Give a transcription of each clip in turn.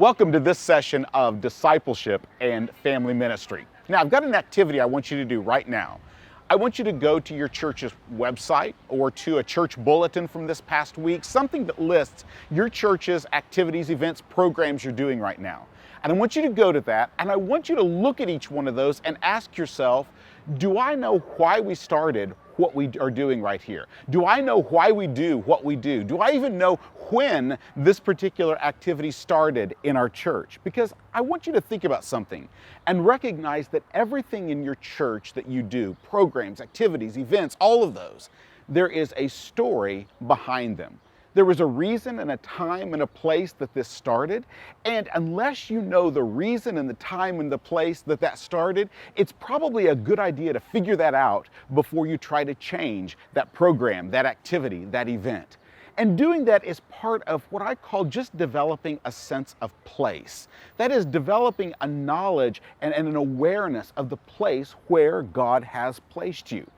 Welcome to this session of Discipleship and Family Ministry. Now, I've got an activity I want you to do right now. I want you to go to your church's website or to a church bulletin from this past week, something that lists your church's activities, events, programs you're doing right now. And I want you to go to that, and I want you to look at each one of those and ask yourself, do I know why we started what we are doing right here? Do I know why we do what we do? Do I even know when this particular activity started in our church? Because I want you to think about something and recognize that everything in your church that you do, programs, activities, events, all of those, there is a story behind them. There was a reason and a time and a place that this started, and unless you know the reason and the time and the place that that started, it's probably a good idea to figure that out before you try to change that program, that activity, that event. And doing that is part of what I call just developing a sense of place. That is developing a knowledge and an awareness of the place where God has placed you.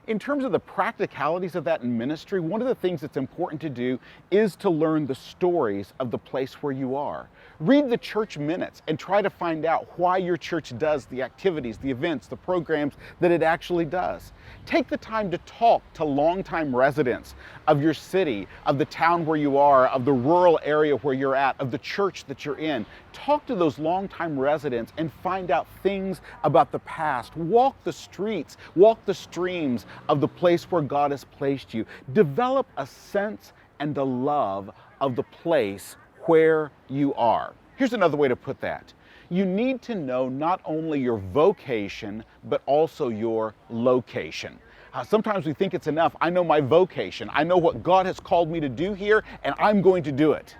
In terms of the practicalities of that in ministry, one of the things that's important to do is to learn the stories of the place where you are. Read the church minutes and try to find out why your church does the activities, the events, the programs that it actually does. Take the time to talk to longtime residents of your city, of the town where you are, of the rural area where you're at, of the church that you're in. Talk to those longtime residents and find out things about the past. Walk the streets, walk the streams of the place where God has placed you. Develop a sense and a love of the place where you are. Here's another way to put that. You need to know not only your vocation, but also your location. Sometimes we think it's enough. I know my vocation. I know what God has called me to do here, and I'm going to do it.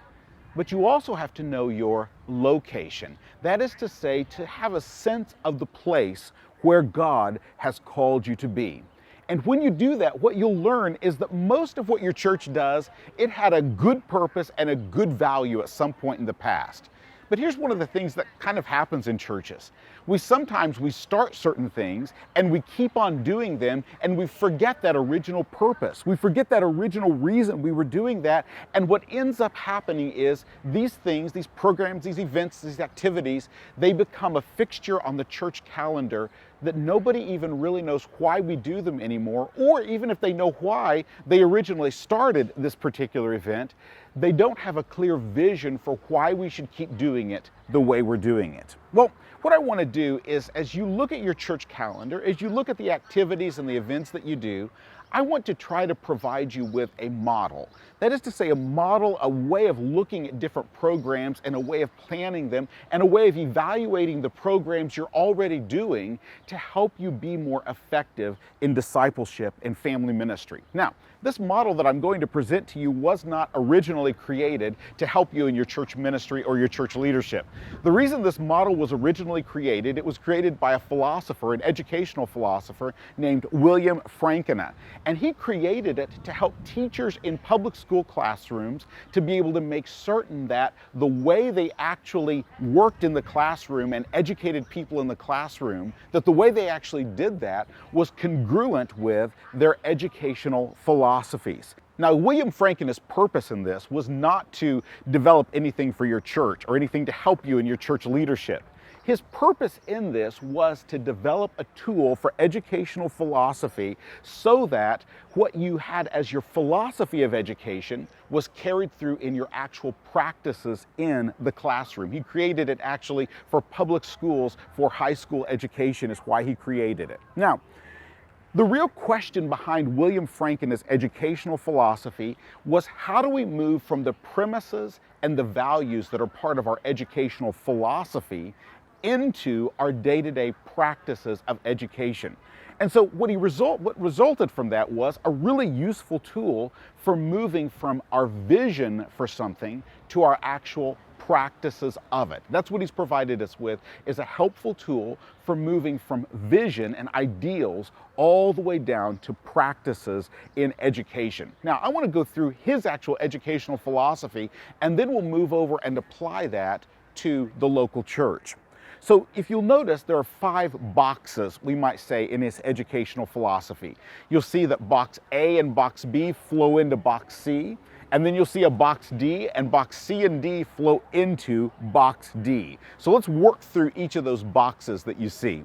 But you also have to know your location. That is to say, to have a sense of the place where God has called you to be. And when you do that, what you'll learn is that most of what your church does, it had a good purpose and a good value at some point in the past. But here's one of the things that kind of happens in churches. Sometimes we start certain things and we keep on doing them and we forget that original purpose. We forget that original reason we were doing that. And what ends up happening is these things, these programs, these events, these activities, they become a fixture on the church calendar that nobody even really knows why we do them anymore, or even if they know why they originally started this particular event, they don't have a clear vision for why we should keep doing it the way we're doing it. Well, what I want to do is, as you look at your church calendar, as you look at the activities and the events that you do, I want to try to provide you with a model. That is to say, a model, a way of looking at different programs and a way of planning them and a way of evaluating the programs you're already doing to help you be more effective in discipleship and family ministry. Now, this model that I'm going to present to you was not originally created to help you in your church ministry or your church leadership. The reason this model was originally created, it was created by a philosopher, an educational philosopher named William Franken. And he created it to help teachers in public school classrooms to be able to make certain that the way they actually worked in the classroom and educated people in the classroom, that the way they actually did that was congruent with their educational philosophies. Now, William Franken's purpose in this was not to develop anything for your church or anything to help you in your church leadership. His purpose in this was to develop a tool for educational philosophy so that what you had as your philosophy of education was carried through in your actual practices in the classroom. He created it actually for public schools, for high school education is why he created it. Now, the real question behind William Franken's educational philosophy was, how do we move from the premises and the values that are part of our educational philosophy into our day-to-day practices of education? And so what resulted from that was a really useful tool for moving from our vision for something to our actual practices of it. That's what he's provided us with, is a helpful tool for moving from vision and ideals all the way down to practices in education. Now, I want to go through his actual educational philosophy, and then we'll move over and apply that to the local church. So if you'll notice, there are 5 boxes, we might say, in his educational philosophy. You'll see that box A and box B flow into box C, And then you'll see a box D, and box C and D flow into box D. So let's work through each of those boxes that you see.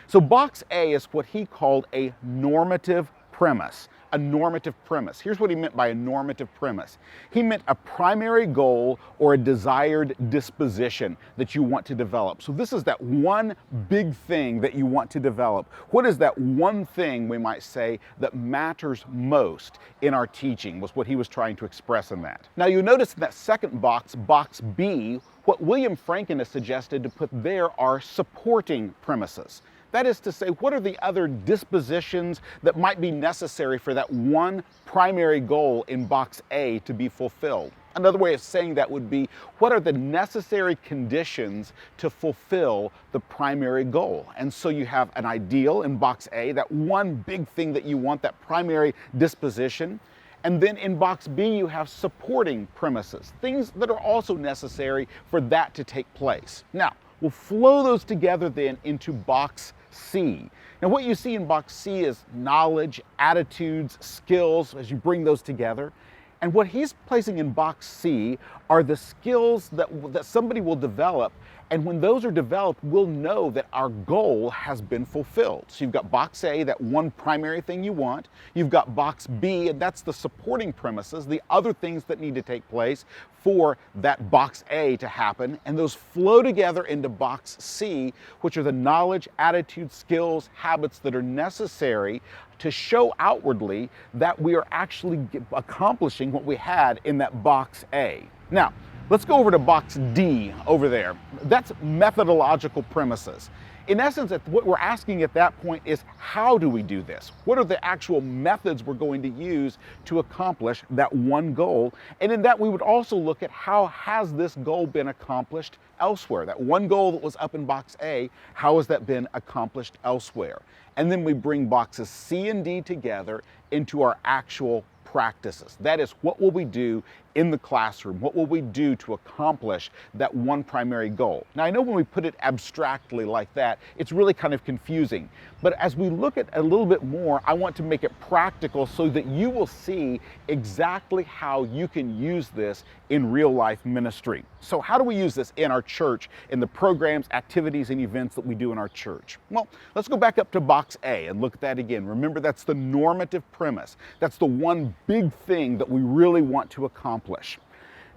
So box A is what he called a normative premise. A normative premise. Here's what he meant by a normative premise. He meant a primary goal or a desired disposition that you want to develop. So this is that one big thing that you want to develop. What is that one thing, we might say, that matters most in our teaching, was what he was trying to express in that. Now you'll notice in that second box, box B, what William Franken has suggested to put there are supporting premises. That is to say, what are the other dispositions that might be necessary for that one primary goal in box A to be fulfilled? Another way of saying that would be, what are the necessary conditions to fulfill the primary goal? And so you have an ideal in box A, that one big thing that you want, that primary disposition. And then in box B, you have supporting premises, things that are also necessary for that to take place. Now, we'll flow those together then into box C. Now what you see in box C is knowledge, attitudes, skills as you bring those together. And what he's placing in box C are the skills that somebody will develop. And when those are developed, we'll know that our goal has been fulfilled. So you've got box A, that one primary thing you want. You've got box B, and that's the supporting premises, the other things that need to take place for that box A to happen. And those flow together into box C, which are the knowledge, attitude, skills, habits that are necessary to show outwardly that we are actually accomplishing what we had in that box A. Now, let's go over to box D over there. That's methodological premises. In essence, what we're asking at that point is, how do we do this? What are the actual methods we're going to use to accomplish that one goal? And in that, we would also look at how has this goal been accomplished elsewhere? That one goal that was up in box A, how has that been accomplished elsewhere? And then we bring boxes C and D together into our actual practices. That is, what will we do in the classroom? What will we do to accomplish that one primary goal? Now, I know when we put it abstractly like that, it's really kind of confusing. But as we look at a little bit more, I want to make it practical so that you will see exactly how you can use this in real life ministry. So how do we use this in our church, in the programs, activities, and events that we do in our church? Well, let's go back up to box A and look at that again. Remember, that's the normative premise. That's the one big thing that we really want to accomplish.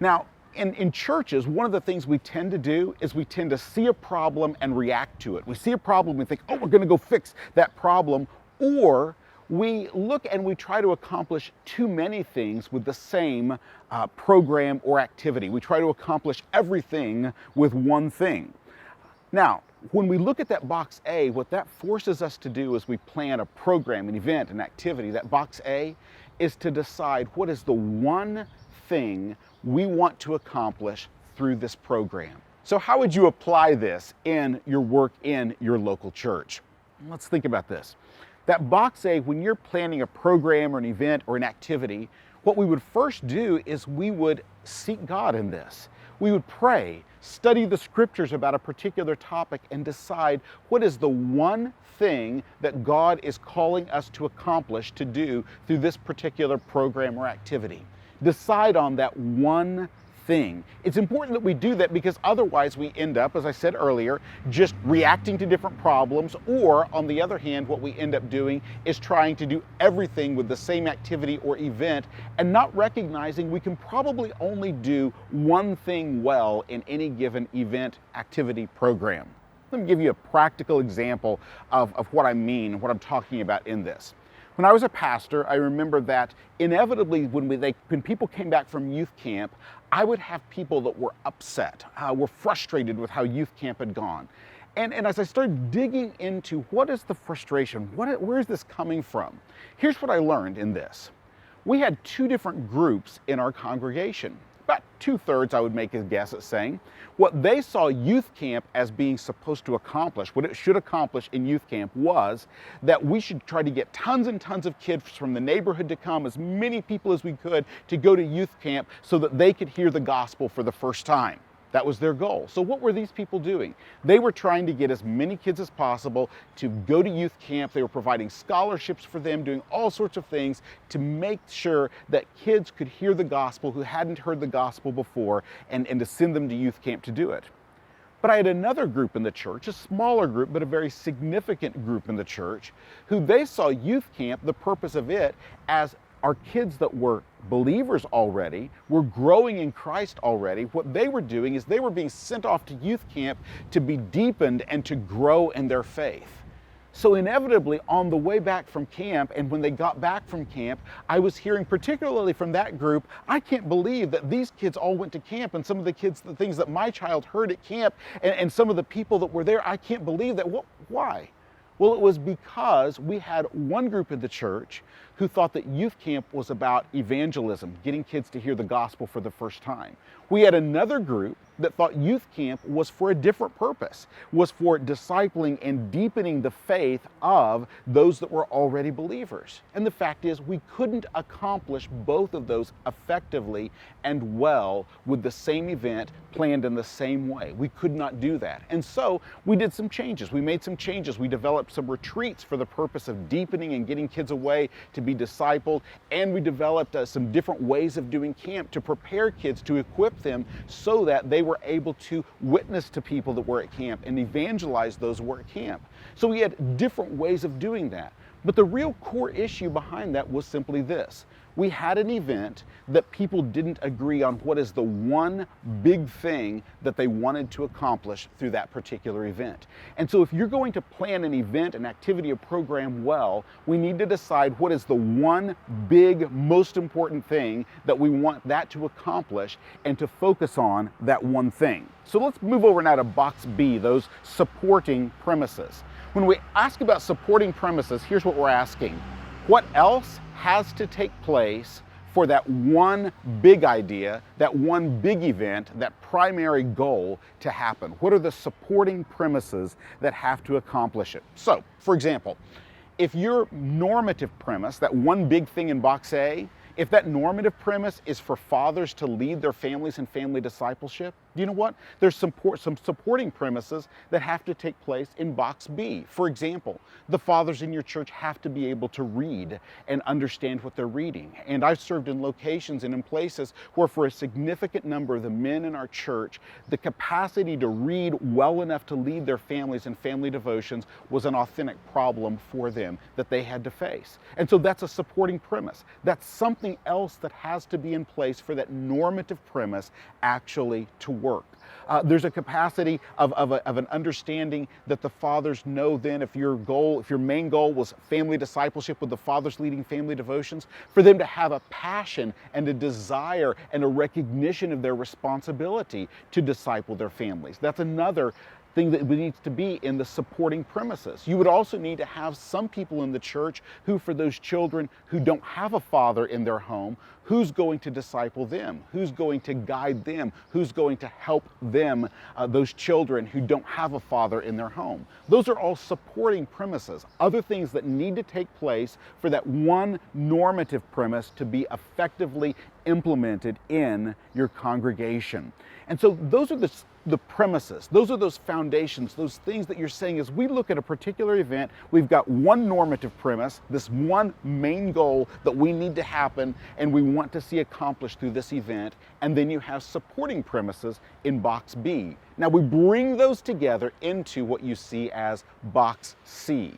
Now, in churches, one of the things we tend to do is we tend to see a problem and react to it. We see a problem and think, oh, we're going to go fix that problem. Or we look and we try to accomplish too many things with the same program or activity. We try to accomplish everything with one thing. Now, when we look at that box A, what that forces us to do is we plan a program, an event, an activity. That box A is to decide what is the one thing we want to accomplish through this program. So how would you apply this in your work in your local church? Let's think about this. That box A, when you're planning a program or an event or an activity, what we would first do is we would seek God in this. We would pray, study the scriptures about a particular topic, and decide what is the one thing that God is calling us to accomplish, to do through this particular program or activity. Decide on that one thing. It's important that we do that because otherwise we end up, as I said earlier, just reacting to different problems, or on the other hand, what we end up doing is trying to do everything with the same activity or event and not recognizing we can probably only do one thing well in any given event, activity, program. Let me give you a practical example of what I mean, what I'm talking about in this. When I was a pastor, I remember that inevitably when people came back from youth camp, I would have people that were upset, were frustrated with how youth camp had gone. And as I started digging into what is the frustration, where is this coming from? Here's what I learned in this. We had two different groups in our congregation. About 2/3, I would make a guess at saying. What they saw youth camp as being supposed to accomplish, what it should accomplish in youth camp, was that we should try to get tons and tons of kids from the neighborhood to come, as many people as we could, to go to youth camp so that they could hear the gospel for the first time. That was their goal. So what were these people doing? They were trying to get as many kids as possible to go to youth camp. They were providing scholarships for them, doing all sorts of things to make sure that kids could hear the gospel who hadn't heard the gospel before, and to send them to youth camp to do it. But I had another group in the church, a smaller group, but a very significant group in the church, who they saw youth camp, the purpose of it, as our kids that were believers already, were growing in Christ already. What they were doing is they were being sent off to youth camp to be deepened and to grow in their faith. So inevitably, on the way back from camp, and when they got back from camp, I was hearing, particularly from that group, I can't believe that these kids all went to camp, and some of the kids, the things that my child heard at camp, and some of the people that were there, I can't believe that. Why? Well, it was because we had one group in the church who thought that youth camp was about evangelism, getting kids to hear the gospel for the first time. We had another group that thought youth camp was for a different purpose, was for discipling and deepening the faith of those that were already believers. And the fact is, we couldn't accomplish both of those effectively and well with the same event planned in the same way. We could not do that. And so we did some changes. We made some changes. We developed some retreats for the purpose of deepening and getting kids away to be discipled. And we developed some different ways of doing camp to prepare kids, to equip them so that they were able to witness to people that were at camp and evangelize those who were at camp. So we had different ways of doing that. But the real core issue behind that was simply this. We had an event that people didn't agree on what is the one big thing that they wanted to accomplish through that particular event. And so if you're going to plan an event, an activity, a program well, we need to decide what is the one big, most important thing that we want that to accomplish, and to focus on that one thing. So let's move over now to box B, those supporting premises. When we ask about supporting premises, here's what we're asking. What else has to take place for that one big idea, that one big event, that primary goal to happen? What are the supporting premises that have to accomplish it? So, for example, if your normative premise, that one big thing in box A, if that normative premise is for fathers to lead their families in family discipleship, do you know what? There's some supporting premises that have to take place in box B. For example, the fathers in your church have to be able to read and understand what they're reading. And I've served in locations and in places where for a significant number of the men in our church, the capacity to read well enough to lead their families in family devotions was an authentic problem for them that they had to face. And so that's a supporting premise. That's something else that has to be in place for that normative premise actually to work. There's a capacity of an understanding that the fathers know then, if your main goal was family discipleship with the fathers leading family devotions, for them to have a passion and a desire and a recognition of their responsibility to disciple their families. That's another thing that needs to be in the supporting premises. You would also need to have some people in the church who, for those children who don't have a father in their home, who's going to disciple them? Who's going to guide them? Who's going to help them, those children who don't have a father in their home? Those are all supporting premises, other things that need to take place for that one normative premise to be effectively implemented in your congregation. And so those are the premises, those are those foundations, those things that you're saying as we look at a particular event, we've got one normative premise, this one main goal that we need to happen and we want to see accomplished through this event, and then you have supporting premises in box B. Now we bring those together into what you see as box C.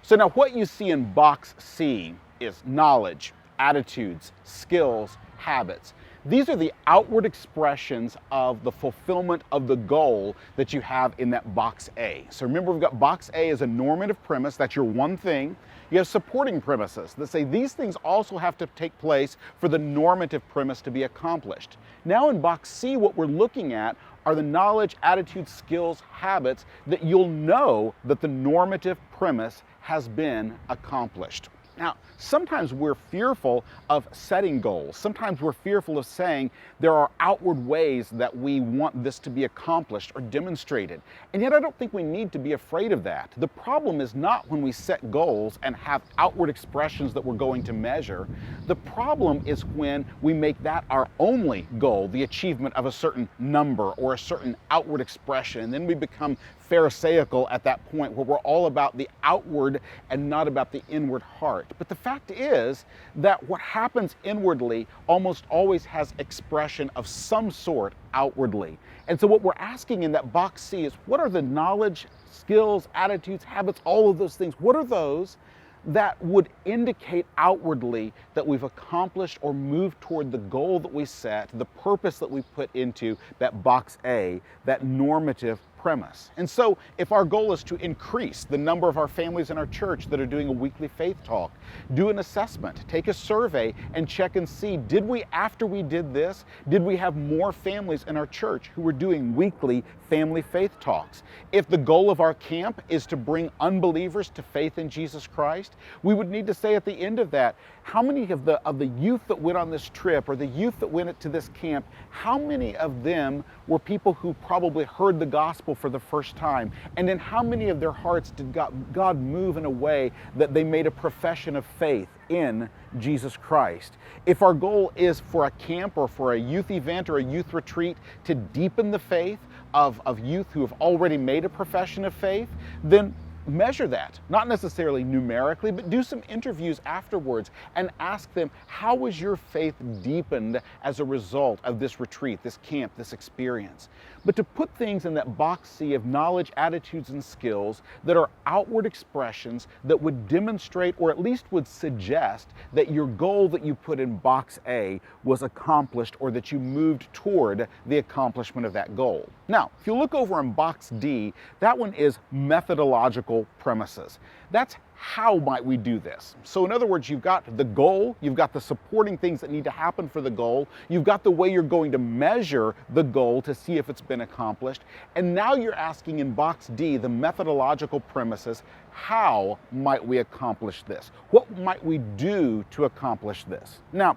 So now what you see in box C is knowledge, attitudes, skills, habits. These are the outward expressions of the fulfillment of the goal that you have in that box A. So remember, we've got box A as a normative premise, that's your one thing. You have supporting premises that say these things also have to take place for the normative premise to be accomplished. Now in box C, what we're looking at are the knowledge, attitudes, skills, habits that you'll know that the normative premise has been accomplished. Now, sometimes we're fearful of setting goals. Sometimes we're fearful of saying there are outward ways that we want this to be accomplished or demonstrated. And yet I don't think we need to be afraid of that. The problem is not when we set goals and have outward expressions that we're going to measure. The problem is when we make that our only goal, the achievement of a certain number or a certain outward expression. And then we become Pharisaical at that point, where we're all about the outward and not about the inward heart. But the fact is that what happens inwardly almost always has expression of some sort outwardly. And so what we're asking in that box C is, what are the knowledge, skills, attitudes, habits, all of those things? What are those that would indicate outwardly that we've accomplished or moved toward the goal that we set, the purpose that we put into that box A, that normative premise? And so if our goal is to increase the number of our families in our church that are doing a weekly faith talk, do an assessment, take a survey and check and see, did we, after we did this, did we have more families in our church who were doing weekly family faith talks? If the goal of our camp is to bring unbelievers to faith in Jesus Christ, we would need to say at the end of that, how many of the youth that went on this trip or the youth that went to this camp, how many of them were people who probably heard the gospel for the first time? And in how many of their hearts did God move in a way that they made a profession of faith in Jesus Christ? If our goal is for a camp or for a youth event or a youth retreat to deepen the faith of youth who have already made a profession of faith, then measure that, not necessarily numerically, but do some interviews afterwards and ask them, how was your faith deepened as a result of this retreat, this camp, this experience? But to put things in that box C of knowledge, attitudes, and skills that are outward expressions that would demonstrate or at least would suggest that your goal that you put in box A was accomplished or that you moved toward the accomplishment of that goal. Now, if you look over in box D, that one is methodological premises. That's how might we do this? So in other words, you've got the goal, you've got the supporting things that need to happen for the goal, you've got the way you're going to measure the goal to see if it's been accomplished, and now you're asking in box D, the methodological premises, how might we accomplish this? What might we do to accomplish this? Now,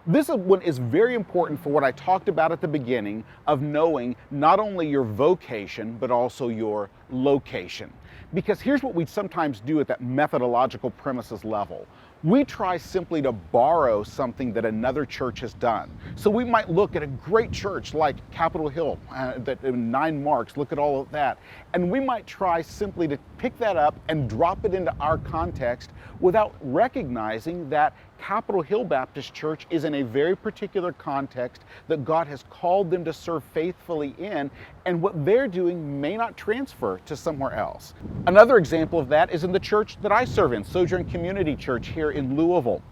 this one is very important for what I talked about at the beginning of knowing not only your vocation, but also your location. Because here's what we sometimes do at that methodological premises level. We try simply to borrow something that another church has done. So we might look at a great church like Capitol Hill, that 9 marks, look at all of that. And we might try simply to pick that up and drop it into our context without recognizing that Capitol Hill Baptist Church is in a very particular context that God has called them to serve faithfully in, and what they're doing may not transfer to somewhere else. Another example of that is in the church that I serve in, Sojourn Community Church here in Louisville.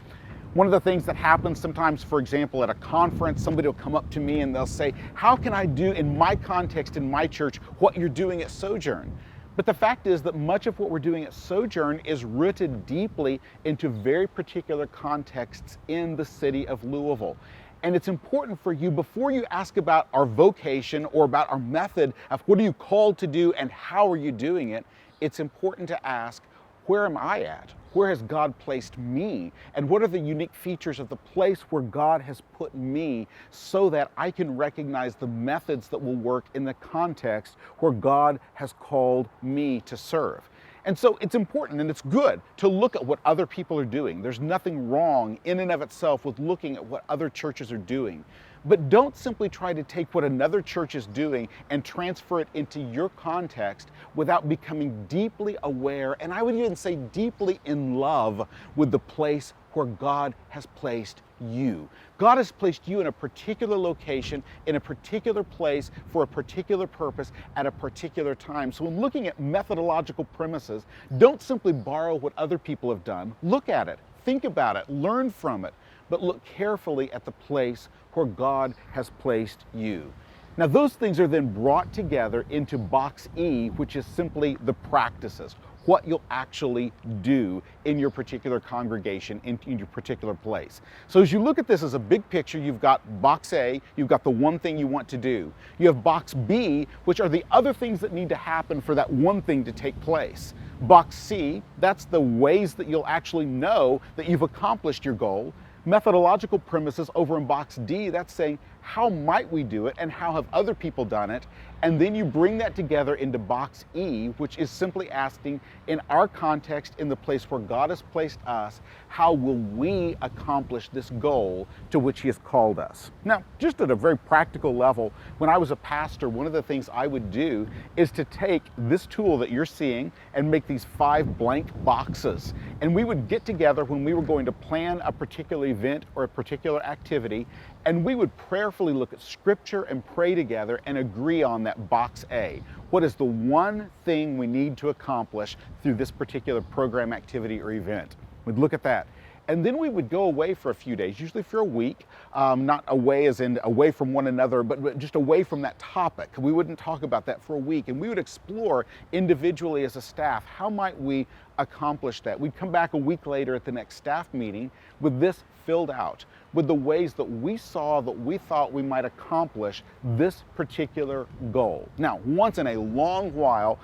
One of the things that happens sometimes, for example, at a conference, somebody will come up to me and they'll say, how can I do in my context, in my church, what you're doing at Sojourn? But the fact is that much of what we're doing at Sojourn is rooted deeply into very particular contexts in the city of Louisville. And it's important for you, before you ask about our vocation or about our method of what are you called to do and how are you doing it, it's important to ask, where am I at? Where has God placed me? And what are the unique features of the place where God has put me so that I can recognize the methods that will work in the context where God has called me to serve? And so it's important and it's good to look at what other people are doing. There's nothing wrong in and of itself with looking at what other churches are doing. But don't simply try to take what another church is doing and transfer it into your context without becoming deeply aware, and I would even say deeply in love with the place where God has placed you. God has placed you in a particular location, in a particular place, for a particular purpose, at a particular time. So when looking at methodological premises, don't simply borrow what other people have done. Look at it, think about it, learn from it, but look carefully at the place where God has placed you. Now those things are then brought together into box E, which is simply the practices. what you'll actually do in your particular congregation, in your particular place. So as you look at this as a big picture, you've got box A, you've got the one thing you want to do. You have box B, which are the other things that need to happen for that one thing to take place. Box C, that's the ways that you'll actually know that you've accomplished your goal. Methodological premises over in box D, that's saying, how might we do it and how have other people done it? And then you bring that together into box E, which is simply asking, in our context, in the place where God has placed us, how will we accomplish this goal to which He has called us? Now, just at a very practical level, when I was a pastor, one of the things I would do is to take this tool that you're seeing and make these 5 blank boxes. And we would get together when we were going to plan a particular event or a particular activity, and we would prayerfully look at Scripture and pray together and agree on that box A. What is the one thing we need to accomplish through this particular program, activity, or event? We'd look at that. And then we would go away for a few days, usually for a week, not away as in away from one another, but just away from that topic. We wouldn't talk about that for a week. And we would explore individually as a staff, how might we accomplish that? We'd come back a week later at the next staff meeting with this filled out, with the ways that we saw that we thought we might accomplish this particular goal. Now, once in a long while,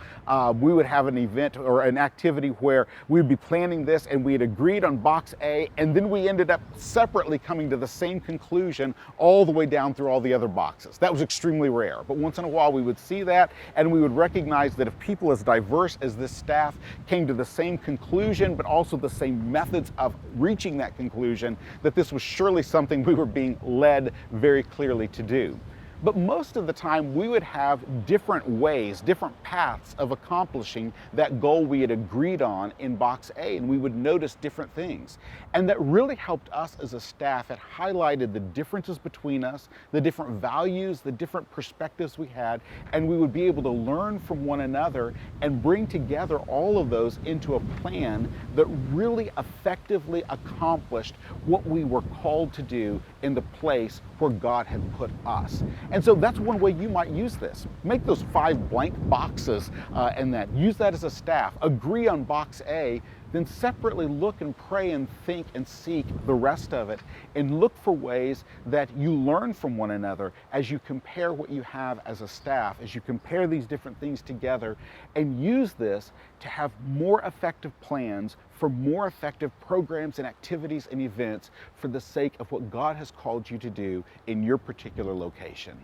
we would have an event or an activity where we would be planning this and we had agreed on box A, and then we ended up separately coming to the same conclusion all the way down through all the other boxes. That was extremely rare, but once in a while we would see that, and we would recognize that if people as diverse as this staff came to the same conclusion, but also the same methods of reaching that conclusion, that this was surely something we were being led very clearly to do. But most of the time we would have different ways, different paths of accomplishing that goal we had agreed on in box A, and we would notice different things. And that really helped us as a staff. It highlighted the differences between us, the different values, the different perspectives we had, and we would be able to learn from one another and bring together all of those into a plan that really effectively accomplished what we were called to do in the place where God had put us. And so that's one way you might use this. Make those 5 blank boxes and that. Use that as a staff. Agree on box A, then separately look and pray and think and seek the rest of it, and look for ways that you learn from one another as you compare what you have as a staff, as you compare these different things together, and use this to have more effective plans for more effective programs and activities and events for the sake of what God has called you to do in your particular location.